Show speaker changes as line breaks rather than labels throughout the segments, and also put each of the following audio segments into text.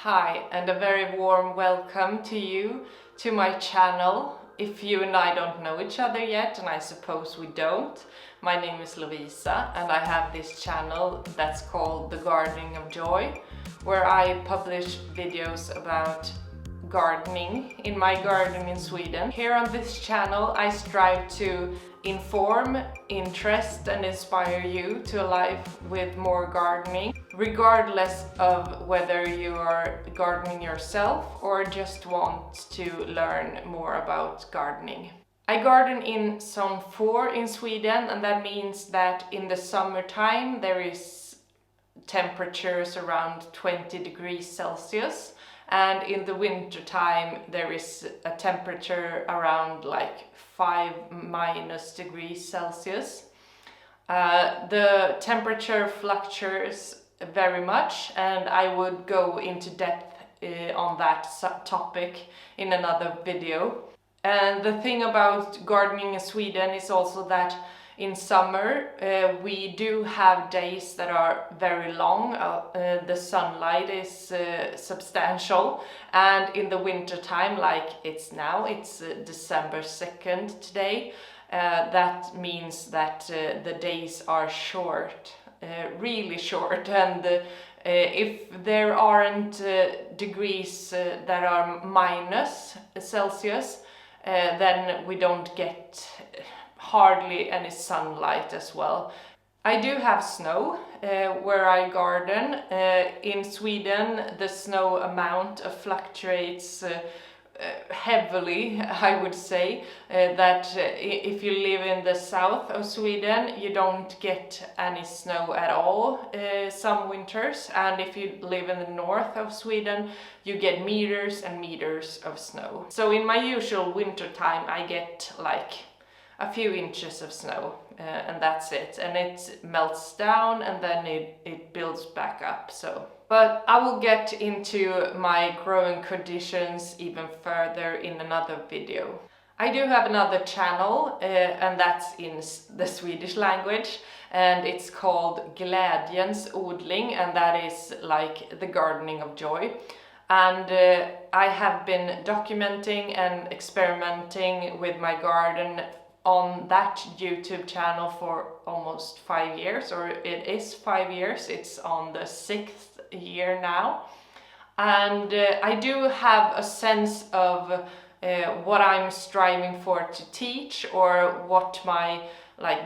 Hi, and a very warm welcome to you to my channel. If you and I don't know each other yet, and I suppose we don't, my name is Lovisa and I have this channel that's called The Gardening of Joy, where I publish videos about gardening in my garden in Sweden. Here on this channel I strive to inform, interest and inspire you to a life with more gardening, regardless of whether you are gardening yourself or just want to learn more about gardening. I garden in zone 4 in Sweden, and that means that in the summertime there is temperatures around 20 degrees Celsius, and in the winter time there is a temperature around like 5- degrees Celsius. The temperature fluctuates very much, and I would go into depth on that topic in another video. And the thing about gardening in Sweden is also that in summer we do have days that are very long. The sunlight is substantial, and in the winter time, like it's now, it's December 2nd today, that means that the days are short, really short, and if there aren't degrees that are minus Celsius, then we don't get hardly any sunlight as well. I do have snow where I garden. In Sweden the snow amount fluctuates heavily, I would say. That if you live in the south of Sweden you don't get any snow at all some winters, and if you live in the north of Sweden you get meters and meters of snow. So in my usual winter time I get like a few inches of snow, and that's it, and it melts down and then it builds back up. But I will get into my growing conditions even further in another video. I do have another channel and that's in the Swedish language, and it's called Glädjens odling, and that is like the gardening of joy. And I have been documenting and experimenting with my garden on that YouTube channel for almost 5 years, or it is 5 years, it's on the 6th year now. And I do have a sense of what I'm striving for to teach, or what my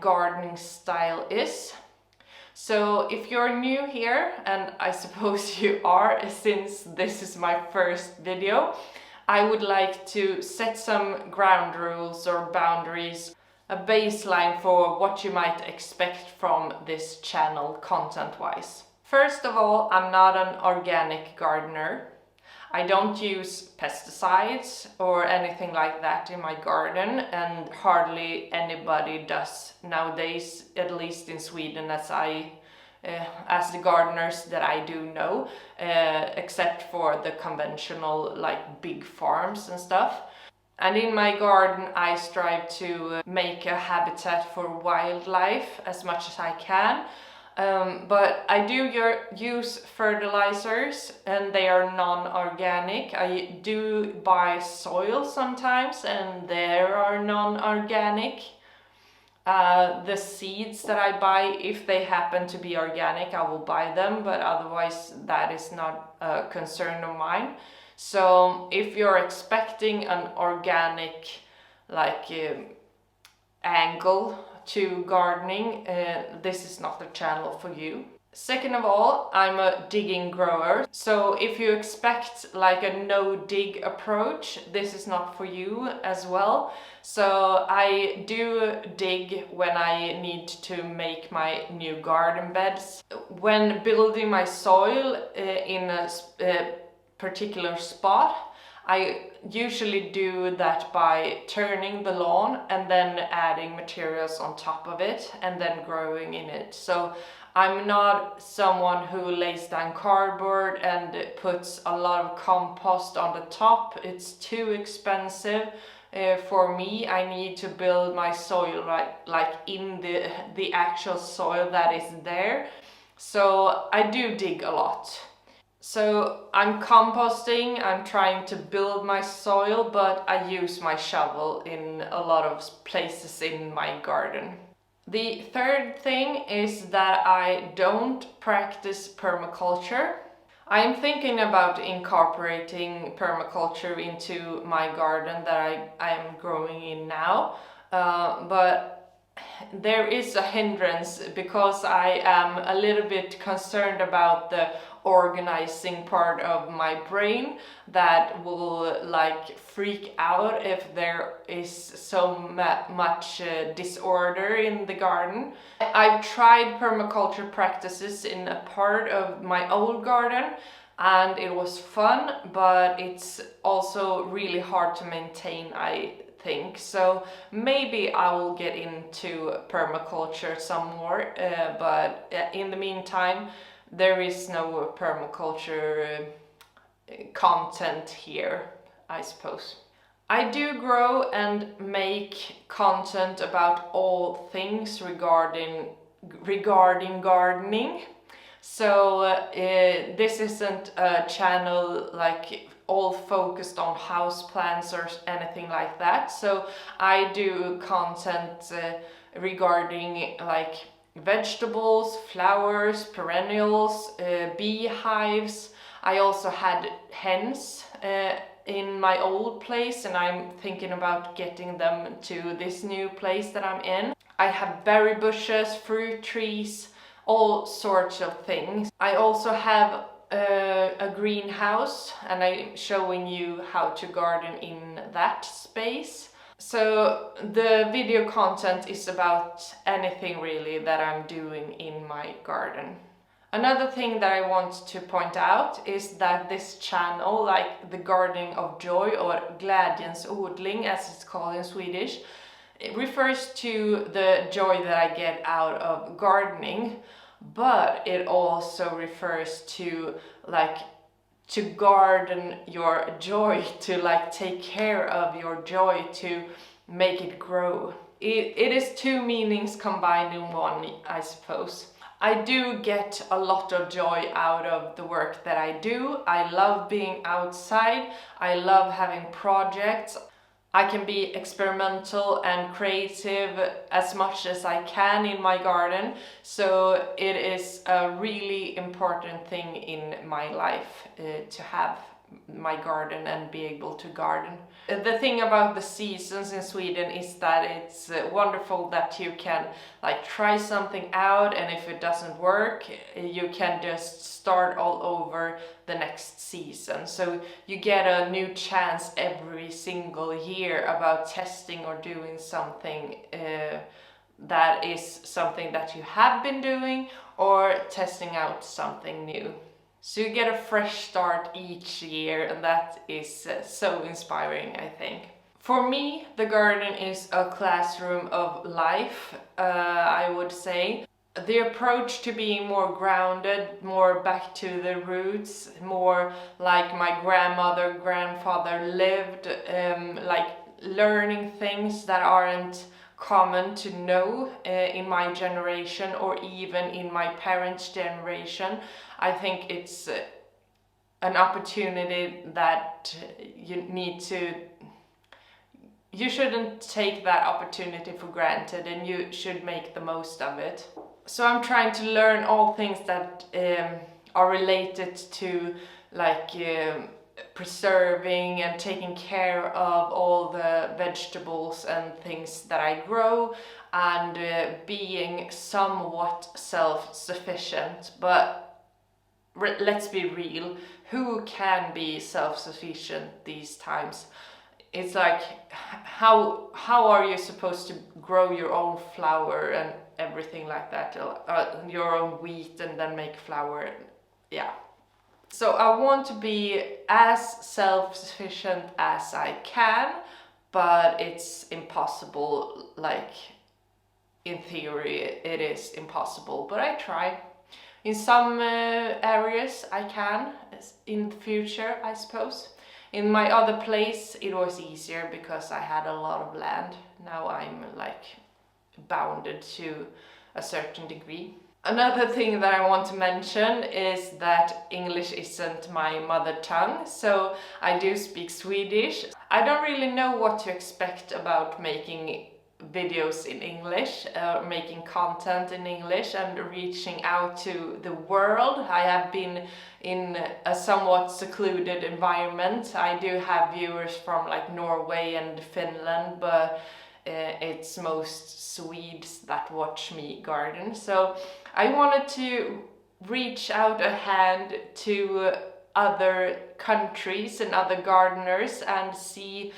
gardening style is. So if you're new here, and I suppose you are since this is my first video, I would like to set some ground rules or boundaries, a baseline for what you might expect from this channel content-wise. First of all, I'm not an organic gardener. I don't use pesticides or anything like that in my garden, and hardly anybody does nowadays, at least in Sweden, as the gardeners that I do know, except for the conventional big farms and stuff. And in my garden I strive to make a habitat for wildlife as much as I can, but I do use fertilizers, and they are non-organic. I do buy soil sometimes, and they are non-organic. The seeds that I buy, if they happen to be organic, I will buy them, but otherwise that is not a concern of mine. So if you're expecting an organic angle to gardening, this is not the channel for you. Second of all, I'm a digging grower, so if you expect a no-dig approach, this is not for you as well. So I do dig when I need to make my new garden beds. When building my soil in a particular spot, I usually do that by turning the lawn and then adding materials on top of it and then growing in it. So I'm not someone who lays down cardboard and puts a lot of compost on the top. It's too expensive for me. I need to build my soil in the actual soil that is there. So I do dig a lot. So I'm composting, I'm trying to build my soil, but I use my shovel in a lot of places in my garden. The third thing is that I don't practice permaculture. I am thinking about incorporating permaculture into my garden that I am growing in now, but there is a hindrance because I am a little bit concerned about the organizing part of my brain that will like freak out if there is so much disorder in the garden. I've tried permaculture practices in a part of my old garden and it was fun, but it's also really hard to maintain, I think. So maybe I will get into permaculture some more, but in the meantime there is no permaculture content here, I suppose. I do grow and make content about all things regarding gardening. So this isn't a channel like all focused on houseplants or anything like that. So I do content regarding like vegetables, flowers, perennials, beehives. I also had hens in my old place and I'm thinking about getting them to this new place that I'm in. I have berry bushes, fruit trees, all sorts of things. I also have a greenhouse and I'm showing you how to garden in that space. So the video content is about anything really that I'm doing in my garden. Another thing that I want to point out is that this channel, like the Gardening of Joy or Glädjens odling as it's called in Swedish, it refers to the joy that I get out of gardening, but it also refers to like to garden your joy, to like take care of your joy, to make it grow. It is two meanings combined in one, I suppose. I do get a lot of joy out of the work that I do. I love being outside. I love having projects. I can be experimental and creative as much as I can in my garden, so it is a really important thing in my life to have my garden and be able to garden. The thing about the seasons in Sweden is that it's wonderful that you can like try something out, and if it doesn't work you can just start all over the next season. So you get a new chance every single year about testing or doing something that is something that you have been doing, or testing out something new. So you get a fresh start each year, and that is so inspiring, I think. For me, the garden is a classroom of life, I would say. The approach to being more grounded, more back to the roots, more like my grandfather lived, like learning things that aren't common to know in my generation or even in my parents' generation. I think it's an opportunity that you shouldn't take that opportunity for granted, and you should make the most of it. So I'm trying to learn all things that are related to like preserving and taking care of all the vegetables and things that I grow, and being somewhat self-sufficient. But let's be real, who can be self-sufficient these times? It's like, how are you supposed to grow your own flour and everything like that, your own wheat, and then make flour? Yeah. So I want to be as self-sufficient as I can, but it's impossible. Like, in theory it is impossible, but I try. In some areas I can, in the future I suppose. In my other place it was easier because I had a lot of land. Now I'm like bounded to a certain degree. Another thing that I want to mention is that English isn't my mother tongue, so I do speak Swedish. I don't really know what to expect about making videos in English, making content in English and reaching out to the world. I have been in a somewhat secluded environment. I do have viewers from like Norway and Finland, but it's most Swedes that watch me garden. So I wanted to reach out a hand to other countries and other gardeners and see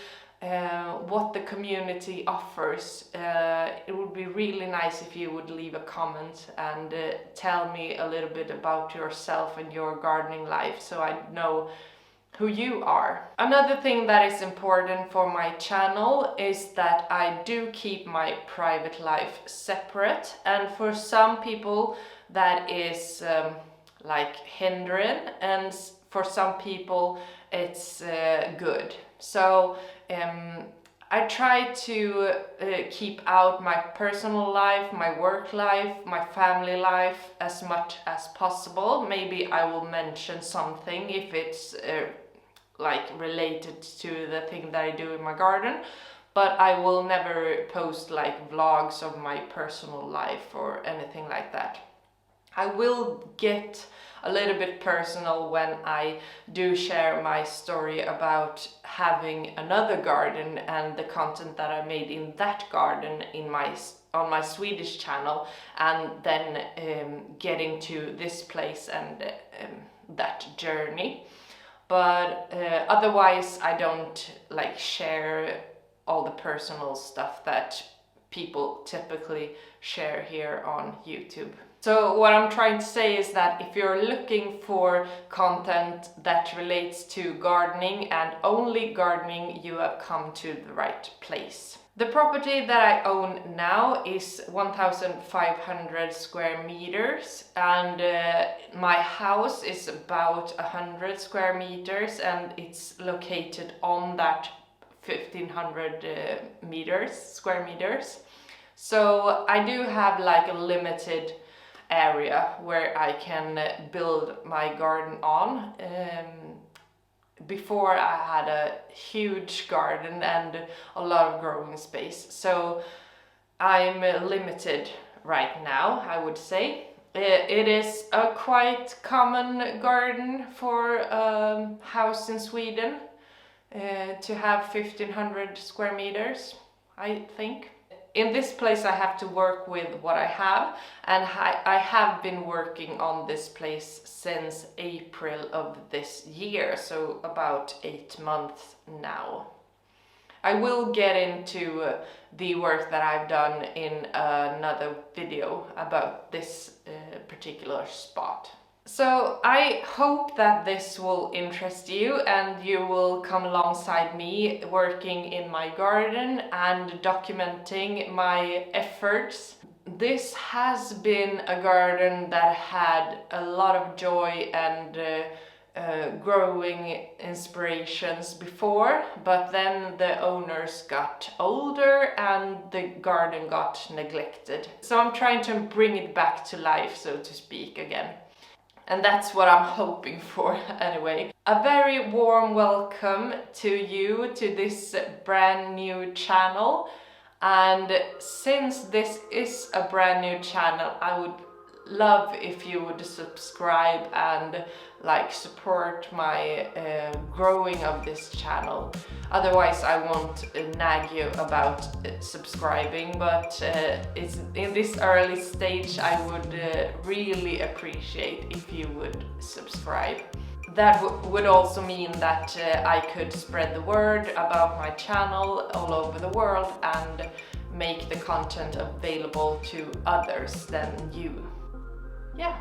what the community offers. It would be really nice if you would leave a comment and tell me a little bit about yourself and your gardening life, so I know who you are. Another thing that is important for my channel is that I do keep my private life separate, and for some people that is like hindering, and for some people it's good. So I try to keep out my personal life, my work life, my family life as much as possible. Maybe I will mention something if it's like related to the thing that I do in my garden, but I will never post like vlogs of my personal life or anything like that. I will get a little bit personal when I do share my story about having another garden and the content that I made in that garden on my Swedish channel, and then getting to this place and that journey. But otherwise I don't like share all the personal stuff that people typically share here on YouTube. So what I'm trying to say is that if you're looking for content that relates to gardening and only gardening, you have come to the right place. The property that I own now is 1,500 square meters, and my house is about 100 square meters, and it's located on that 1,500 square meters. So I do have like a limited area where I can build my garden on. Before I had a huge garden and a lot of growing space, so I'm limited right now, I would say. It is a quite common garden for a house in Sweden to have 1,500 square meters, I think. In this place I have to work with what I have, and I have been working on this place since April of this year, so about 8 months now. I will get into the work that I've done in another video about this particular spot. So I hope that this will interest you and you will come alongside me working in my garden and documenting my efforts. This has been a garden that had a lot of joy and growing inspirations before, but then the owners got older and the garden got neglected. So I'm trying to bring it back to life, so to speak, again. And that's what I'm hoping for anyway. A very warm welcome to you to this brand new channel. And since this is a brand new channel, I would love if you would subscribe and like support my growing of this channel. Otherwise I won't nag you about subscribing, but it's in this early stage I would really appreciate if you would subscribe. That would also mean that I could spread the word about my channel all over the world and make the content available to others than you. Yeah.